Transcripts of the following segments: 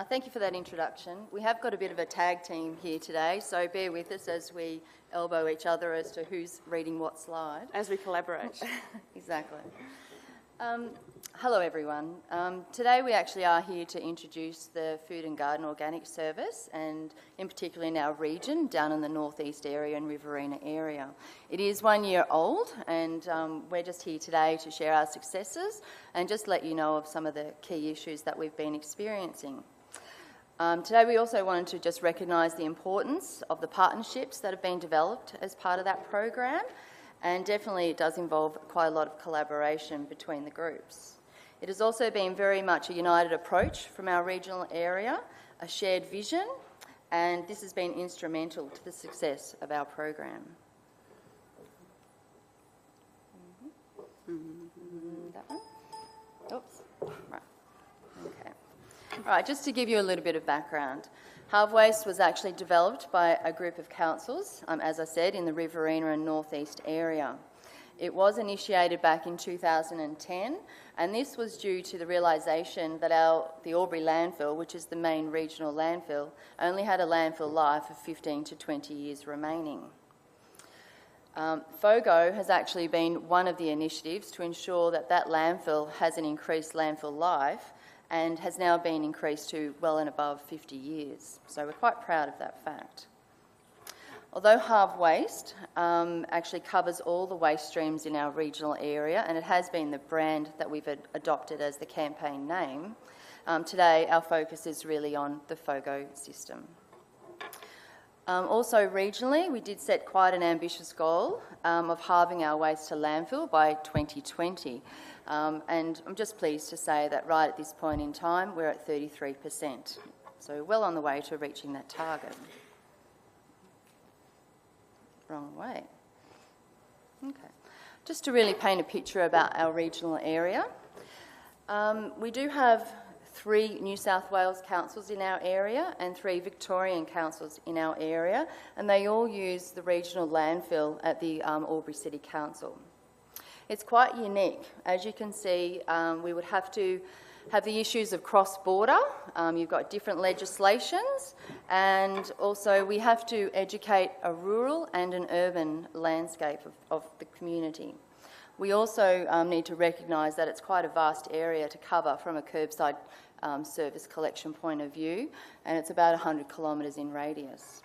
Thank you for that introduction. We have got a bit of a tag team here today, so bear with us as we elbow each other as to who's reading what slide. As we collaborate. Exactly. Hello everyone. Today we actually are here to introduce the Food and Garden Organic Service, and in particular in our region down in the northeast area and Riverina area. It is 1 year old, and we're just here today to share our successes and just let you know of some of the key issues that we've been experiencing. Today we also wanted to just recognise the importance of the partnerships that have been developed as part of that program, and definitely it does involve quite a lot of collaboration between the groups. It has also been very much a united approach from our regional area, a shared vision, and this has been instrumental to the success of our program. That one? Oops. Right. Okay. All right, just to give you a little bit of background. Halve Waste was actually developed by a group of councils, as I said, in the Riverina and North East area. It was initiated back in 2010, and this was due to the realisation that the Aubrey Landfill, which is the main regional landfill, only had a landfill life of 15 to 20 years remaining. FOGO has actually been one of the initiatives to ensure that that landfill has an increased landfill life and has now been increased to well and above 50 years. So we're quite proud of that fact. Although Halve Waste actually covers all the waste streams in our regional area, and it has been the brand that we've adopted as the campaign name, today our focus is really on the FOGO system. Also regionally, we did set quite an ambitious goal of halving our waste to landfill by 2020. And I'm just pleased to say that right at this point in time, we're at 33%. So well on the way to reaching that target. Wrong way. Okay. Just to really paint a picture about our regional area, we do have 3 New South Wales councils in our area and 3 Victorian councils in our area, and they all use the regional landfill at the Aubrey City Council. It's quite unique. As you can see, we would have to have the issues of cross-border. You've got different legislations, and also we have to educate a rural and an urban landscape of the community. We also need to recognise that it's quite a vast area to cover from a curbside service collection point of view, and it's about 100 kilometres in radius.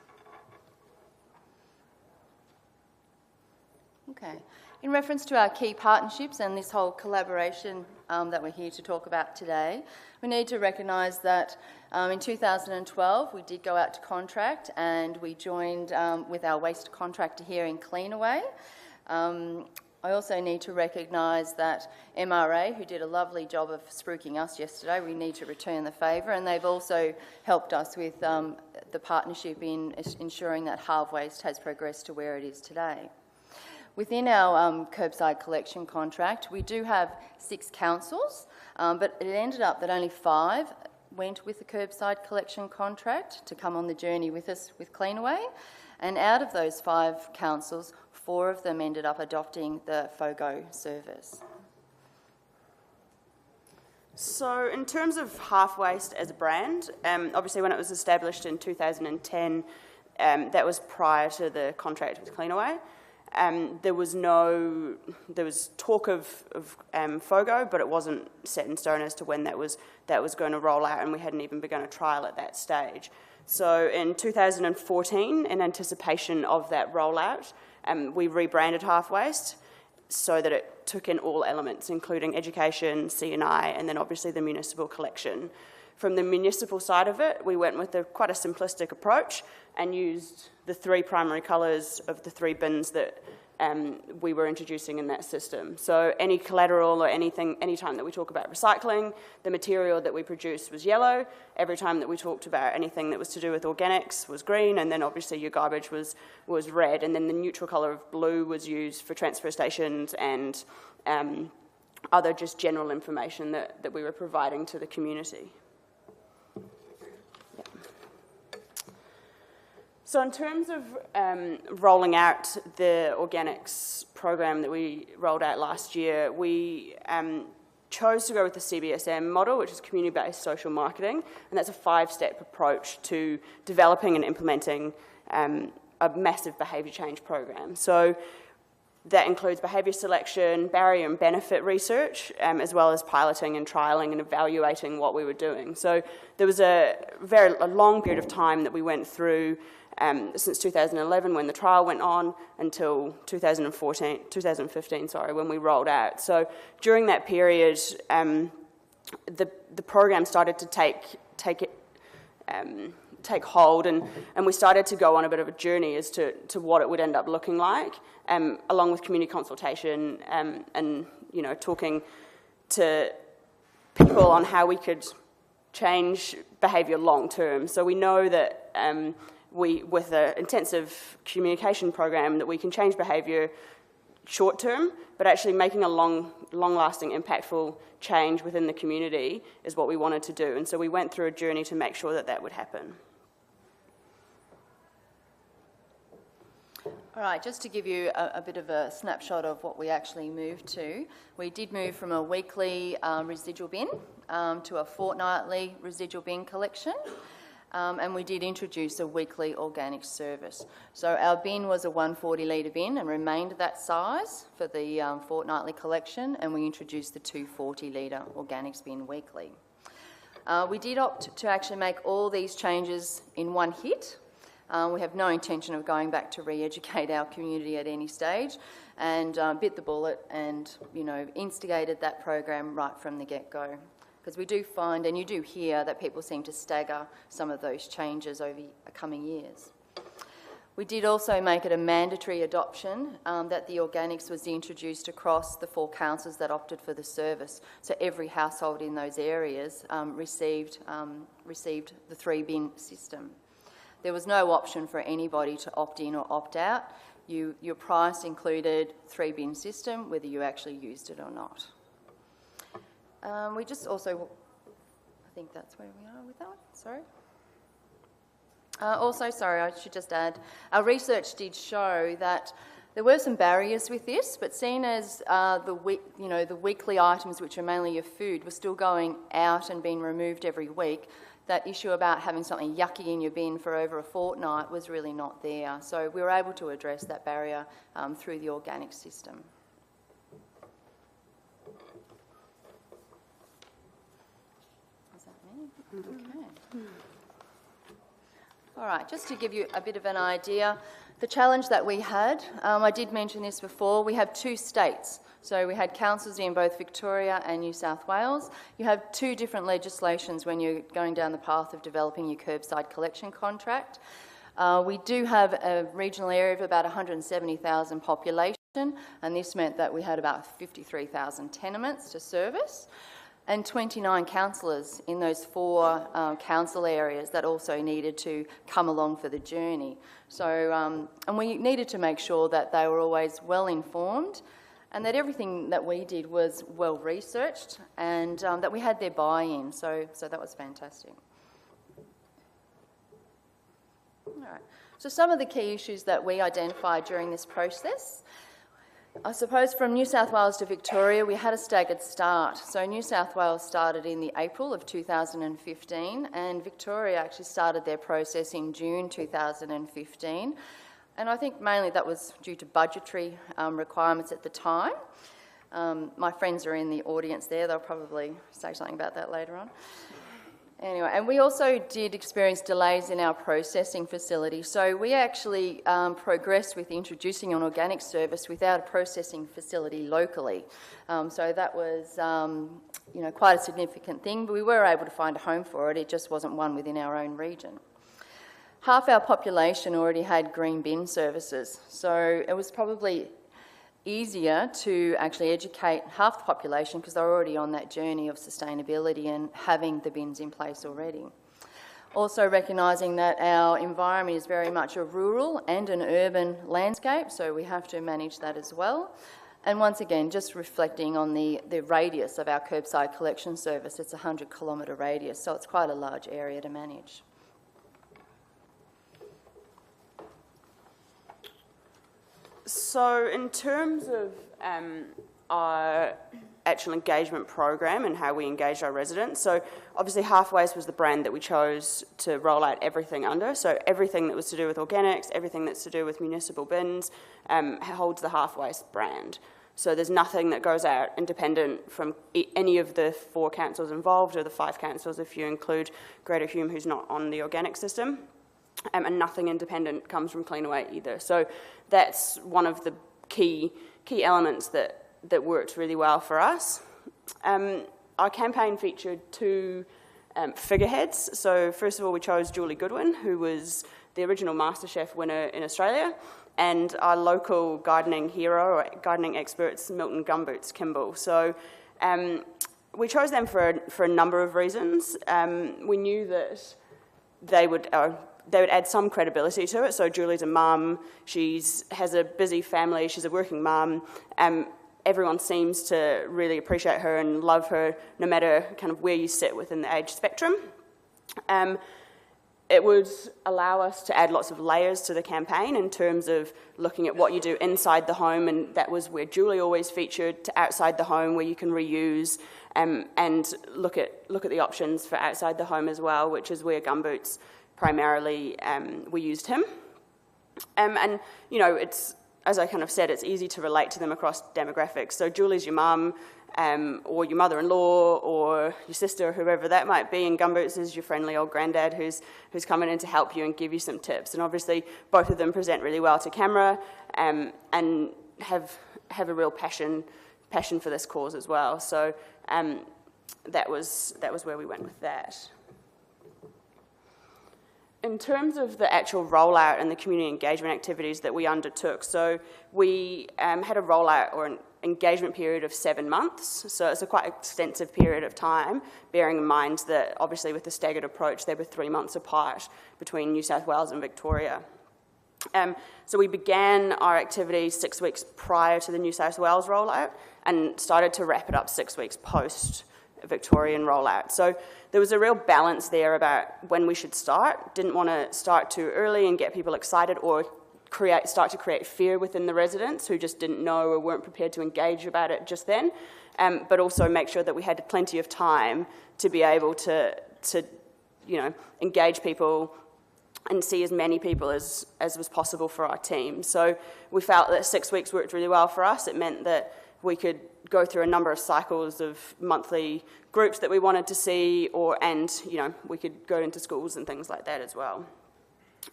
Okay. In reference to our key partnerships and this whole collaboration that we're here to talk about today, we need to recognise that in 2012 we did go out to contract, and we joined with our waste contractor here in Cleanaway. I also need to recognise that MRA, who did a lovely job of spruiking us yesterday, we need to return the favour, and they've also helped us with the partnership in ensuring that Halve Waste has progressed to where it is today. Within our curbside collection contract, we do have 6 councils, but it ended up that only 5 went with the curbside collection contract to come on the journey with us with Cleanaway, and out of those 5 councils, 4 of them ended up adopting the FOGO service. So in terms of Halve Waste as a brand, obviously when it was established in 2010, that was prior to the contract with Cleanaway. There was talk of FOGO, but it wasn't set in stone as to when that was going to roll out, and we hadn't even begun a trial at that stage. So in 2014, in anticipation of that rollout, we rebranded Halve Waste so that it took in all elements, including education, C&I, and then obviously the municipal collection. From the municipal side of it, we went with quite a simplistic approach and used the 3 primary colours of the 3 bins that we were introducing in that system. So any collateral or anything, any time that we talk about recycling, the material that we produced was yellow. Every time that we talked about anything that was to do with organics was green, and then obviously your garbage was red, and then the neutral colour of blue was used for transfer stations and other just general information that we were providing to the community. So in terms of rolling out the organics program that we rolled out last year, we chose to go with the CBSM model, which is community-based social marketing, and that's a 5-step approach to developing and implementing a massive behaviour change program. So that includes behaviour selection, barrier and benefit research, as well as piloting and trialling and evaluating what we were doing. So there was a long period of time that we went through since 2011 when the trial went on until 2015, when we rolled out. So during that period, the program started to take hold, and we started to go on a bit of a journey as to what it would end up looking like, along with community consultation and talking to people on how we could change behaviour long term. So we know that with an intensive communication program, that we can change behaviour short term, but actually making a long-lasting, impactful change within the community is what we wanted to do. And so we went through a journey to make sure that that would happen. All right, just to give you a bit of a snapshot of what we actually moved to, we did move from a weekly residual bin to a fortnightly residual bin collection. And we did introduce a weekly organic service. So our bin was a 140 litre bin and remained that size for the fortnightly collection, and we introduced the 240 litre organics bin weekly. We did opt to actually make all these changes in one hit. We have no intention of going back to re-educate our community at any stage, and bit the bullet and instigated that program right from the get-go. Because we do find, and you do hear, that people seem to stagger some of those changes over coming years. We did also make it a mandatory adoption that the organics was introduced across the 4 councils that opted for the service. So every household in those areas received the 3-bin system. There was no option for anybody to opt in or opt out. Your price included 3-bin system, whether you actually used it or not. We just also, I think that's where we are with that one, sorry. I should just add, our research did show that there were some barriers with this, but seen as the weekly items, which are mainly your food, were still going out and being removed every week, that issue about having something yucky in your bin for over a fortnight was really not there. So we were able to address that barrier through the organic system. Okay. All right, just to give you a bit of an idea, the challenge that we had, I did mention this before, we have 2 states. So we had councils in both Victoria and New South Wales. You have 2 different legislations when you're going down the path of developing your curbside collection contract. We do have a regional area of about 170,000 population, and this meant that we had about 53,000 tenements to service, and 29 councillors in those 4 council areas that also needed to come along for the journey. So, and we needed to make sure that they were always well informed and that everything that we did was well researched and that we had their buy-in. So that was fantastic. All right. So some of the key issues that we identified during this process, I suppose from New South Wales to Victoria, we had a staggered start. So New South Wales started in the April of 2015 and Victoria actually started their process in June 2015. And I think mainly that was due to budgetary requirements at the time. My friends are in the audience there, they'll probably say something about that later on. Anyway, and we also did experience delays in our processing facility. So we actually progressed with introducing an organic service without a processing facility locally. So that was, quite a significant thing, but we were able to find a home for it. It just wasn't one within our own region. Half our population already had green bin services, so it was probably easier to actually educate half the population because they're already on that journey of sustainability and having the bins in place already. Also recognising that our environment is very much a rural and an urban landscape, so we have to manage that as well. And once again, just reflecting on the radius of our curbside collection service, it's a 100-kilometre radius, so it's quite a large area to manage. So in terms of our actual engagement program and how we engaged our residents. So obviously Half Waste was the brand that we chose to roll out everything under. So everything that was to do with organics, everything that's to do with municipal bins, holds the Half Waste brand. So there's nothing that goes out independent from any of the 4 councils involved, or the 5 councils if you include Greater Hume, who's not on the organic system. And nothing independent comes from Cleanaway either. So that's one of the key elements that worked really well for us. Our campaign featured 2 figureheads. So first of all, we chose Julie Goodwin, who was the original MasterChef winner in Australia, and our local gardening hero, or gardening experts, Milton Gumboots Kimball. So we chose them for a number of reasons. We knew that they would add some credibility to it. So Julie's a mum, she has a busy family, she's a working mum. Everyone seems to really appreciate her and love her, no matter kind of where you sit within the age spectrum. It would allow us to add lots of layers to the campaign in terms of looking at what you do inside the home, and that was where Julie always featured, to outside the home where you can reuse, and look at the options for outside the home as well, which is where Gumboots primarily we used him. And you know, it's, as I kind of said, it's easy to relate to them across demographics. So Julie's your mum, or your mother-in-law, or your sister, whoever that might be, and Gumboots is your friendly old granddad who's coming in to help you and give you some tips. And obviously, both of them present really well to camera, and have a real passion for this cause as well. So that was where we went with that. In terms of the actual rollout and the community engagement activities that we undertook, so we had a rollout or an engagement period of 7 months, so it's a quite extensive period of time, bearing in mind that obviously with the staggered approach they were 3 months apart between New South Wales and Victoria. So we began our activities 6 weeks prior to the New South Wales rollout and started to wrap it up 6 weeks post Victorian rollout. So there was a real balance there about when we should start. Didn't want to start too early and get people excited, or start to create fear within the residents who just didn't know or weren't prepared to engage about it just then, but also make sure that we had plenty of time to be able to you know, engage people and see as many people as was possible for our team. So we felt that 6 weeks worked really well for us. It meant that we could go through a number of cycles of monthly groups that we wanted to see, and you know, we could go into schools and things like that as well.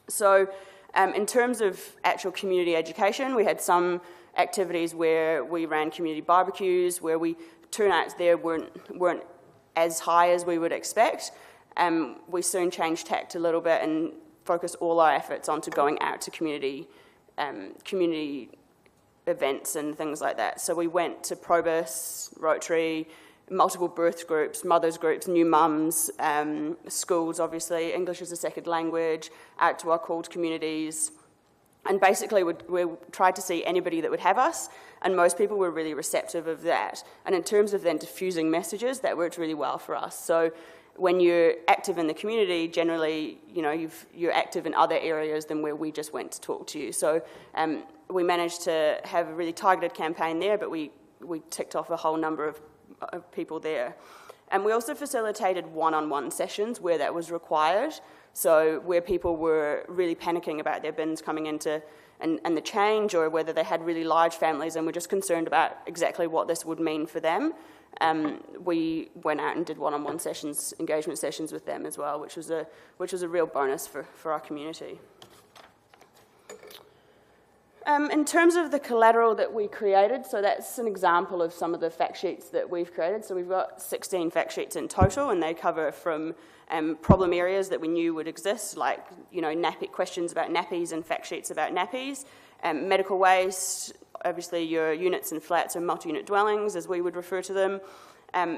So in terms of actual community education, we had some activities where we ran community barbecues, where turnouts there weren't as high as we would expect. We soon changed tact a little bit and focused all our efforts onto going out to community events and things like that. So we went to Probus, Rotary, multiple birth groups, mothers groups, new mums, schools obviously, English as a second language, out to our called communities. And basically we tried to see anybody that would have us, and most people were really receptive of that. And in terms of then diffusing messages, that worked really well for us. So when you're active in the community, generally, you know, you're active in other areas than where we just went to talk to you. So we managed to have a really targeted campaign there, but we ticked off a whole number of people there. And we also facilitated one-on-one sessions where that was required, so where people were really panicking about their bins coming into and the change, or whether they had really large families and were just concerned about exactly what this would mean for them. We went out and did one-on-one sessions, engagement sessions with them as well, which was a real bonus for our community. In terms of the collateral that we created, so that's an example of some of the fact sheets that we've created. So we've got 16 fact sheets in total, and they cover from problem areas that we knew would exist, like, you know, questions about nappies and fact sheets about nappies, medical waste, obviously your units and flats or multi-unit dwellings, as we would refer to them,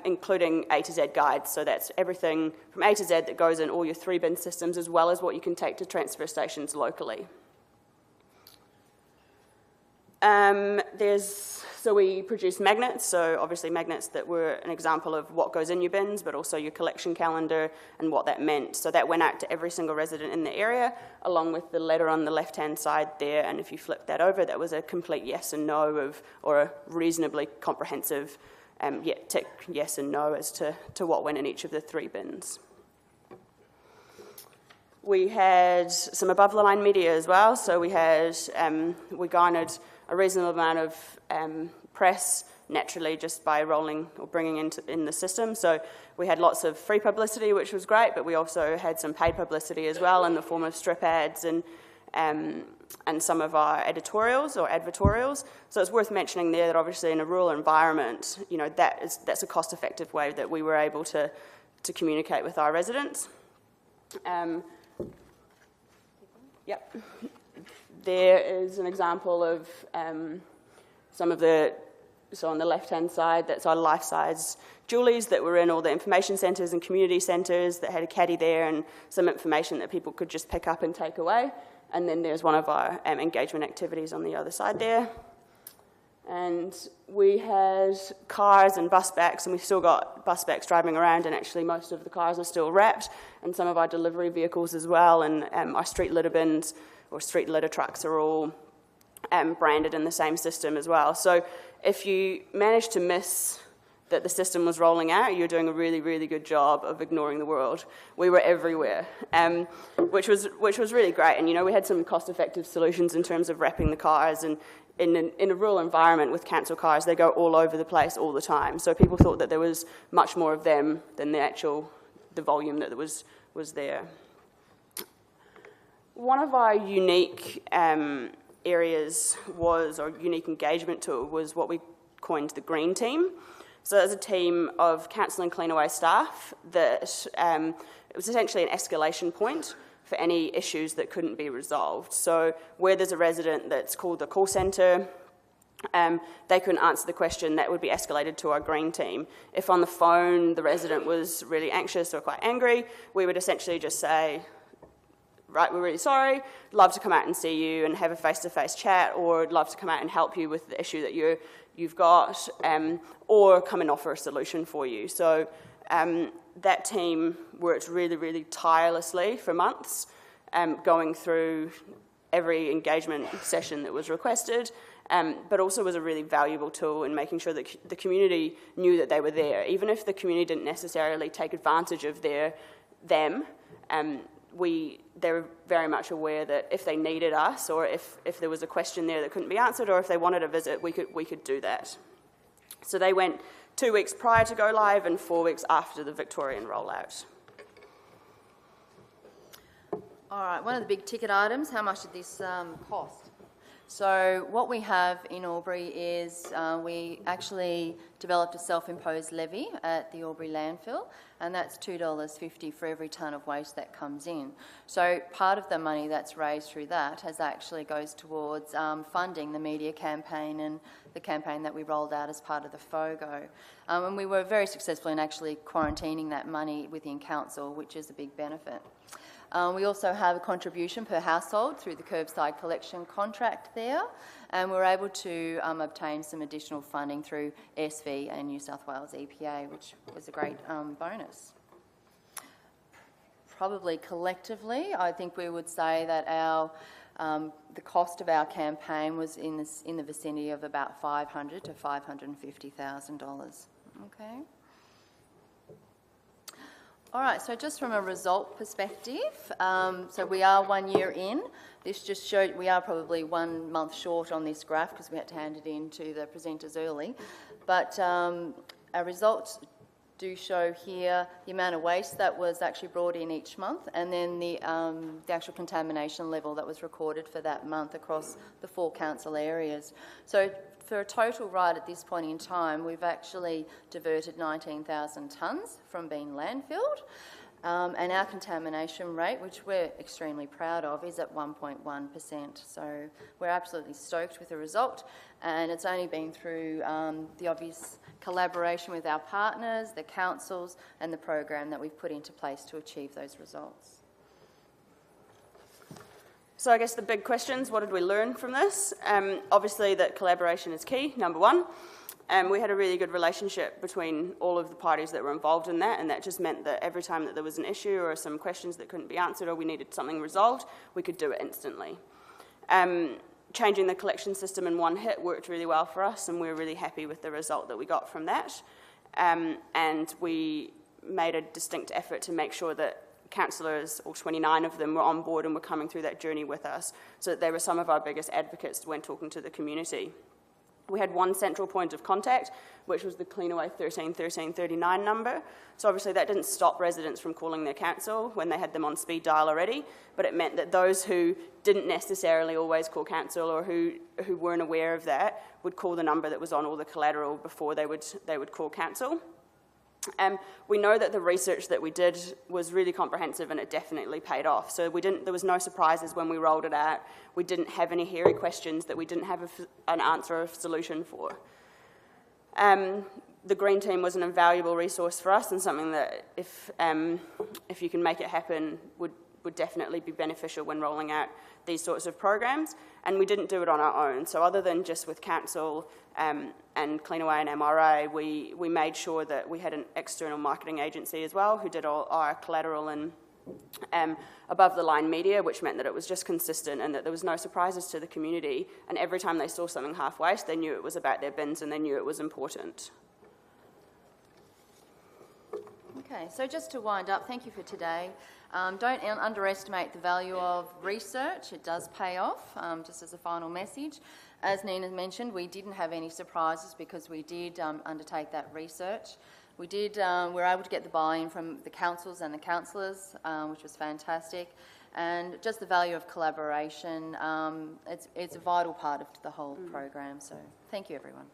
including A to Z guides. So that's everything from A to Z that goes in all your 3-bin systems, as well as what you can take to transfer stations locally. So we produced magnets, so obviously magnets that were an example of what goes in your bins, but also your collection calendar and what that meant. So that went out to every single resident in the area, along with the letter on the left-hand side there, and if you flip that over, that was a complete yes and no or a reasonably comprehensive tick yes and no as to what went in each of the 3 bins. We had some above-the-line media as well, so we garnered a reasonable amount of press naturally just by rolling or bringing in the system. So we had lots of free publicity, which was great, but we also had some paid publicity as well in the form of strip ads and some of our editorials or advertorials. So it's worth mentioning there that obviously in a rural environment, you know, that's a cost-effective way that we were able to communicate with our residents. Yep. There is an example of some of the, so on the left-hand side, that's our life-size Julies that were in all the information centres and community centres that had a caddy there and some information that people could just pick up and take away. And then there's one of our engagement activities on the other side there. And we had cars and bus backs, and we've still got bus backs driving around, and actually most of the cars are still wrapped, and some of our delivery vehicles as well, and our street litter bins or street litter trucks are all branded in the same system as well. So if you manage to miss that the system was rolling out, you're doing a really, really good job of ignoring the world. We were everywhere, which was really great. And, you know, we had some cost-effective solutions in terms of wrapping the cars, and in a rural environment with council cars, they go all over the place all the time. So people thought that there was much more of them than the volume that was there. One of our unique areas or unique engagement tool was what we coined the Green Team. So there's a team of council and Cleanaway staff that it was essentially an escalation point for any issues that couldn't be resolved. So where there's a resident that's called the call centre, they couldn't answer the question, that would be escalated to our Green Team. If on the phone the resident was really anxious or quite angry, we would essentially just say, right, we're really sorry, love to come out and see you and have a face-to-face chat, or love to come out and help you with the issue that you've got, or come and offer a solution for you. So that team worked really, really tirelessly for months, going through every engagement session that was requested, but also was a really valuable tool in making sure that the community knew that they were there. Even if the community didn't necessarily take advantage of them, they were very much aware that if they needed us, or if there was a question there that couldn't be answered, or if they wanted a visit, we could do that. So they went 2 weeks prior to go live and 4 weeks after the Victorian rollout. All right, one of the big ticket items, how much did this cost? So what we have in Aubrey is we actually developed a self-imposed levy at the Aubrey Landfill, and that's $2.50 for every tonne of waste that comes in. So part of the money that's raised through that goes towards funding the media campaign and the campaign that we rolled out as part of the FOGO. And we were very successful in actually quarantining that money within council, which is a big benefit. We also have a contribution per household through the curbside collection contract there, and we're able to obtain some additional funding through SV and New South Wales EPA, which was a great bonus. Probably collectively, I think we would say that the cost of our campaign was in the vicinity of about $500,000 to $550,000. Okay. All right, so just from a result perspective, so we are 1 year in. This just showed we are probably 1 month short on this graph because we had to hand it in to the presenters early. But our results do show here the amount of waste that was actually brought in each month, and then the actual contamination level that was recorded for that month across the 4 council areas. So for a total right at this point in time, we've actually diverted 19,000 tonnes from being landfilled, and our contamination rate, which we're extremely proud of, is at 1.1%. So we're absolutely stoked with the result, and it's only been through the obvious collaboration with our partners, the councils, and the program that we've put into place to achieve those results. So I guess the big questions, what did we learn from this? Obviously that collaboration is key, number one. We had a really good relationship between all of the parties that were involved in that, and that just meant that every time that there was an issue or some questions that couldn't be answered or we needed something resolved, we could do it instantly. changing the collection system in one hit worked really well for us, and we're really happy with the result that we got from that. And we made a distinct effort to make sure that councillors, all 29 of them, were on board and were coming through that journey with us, so that they were some of our biggest advocates when talking to the community. We had one central point of contact, which was the Cleanaway 131339 number. So obviously that didn't stop residents from calling their council when they had them on speed dial already, but it meant that those who didn't necessarily always call council, or who weren't aware of that, would call the number that was on all the collateral before they would call council. We know that the research that we did was really comprehensive, and it definitely paid off. So there was no surprises when we rolled it out. We didn't have any hairy questions that we didn't have an answer or a solution for. The Green Team was an invaluable resource for us, and something that, if you can make it happen, would definitely be beneficial when rolling out these sorts of programs. And we didn't do it on our own. So other than just with council and Cleanaway and MRA, we made sure that we had an external marketing agency as well, who did all our collateral and above-the-line media, which meant that it was just consistent and that there was no surprises to the community. And every time they saw something half-waste, they knew it was about their bins and they knew it was important. Okay, so just to wind up, thank you for today. Don't underestimate the value of research. It does pay off, just as a final message. As Nina mentioned, we didn't have any surprises because we did undertake that research. We were able to get the buy-in from the councils and the councillors, which was fantastic. And just the value of collaboration, it's a vital part of the whole program. So thank you, everyone.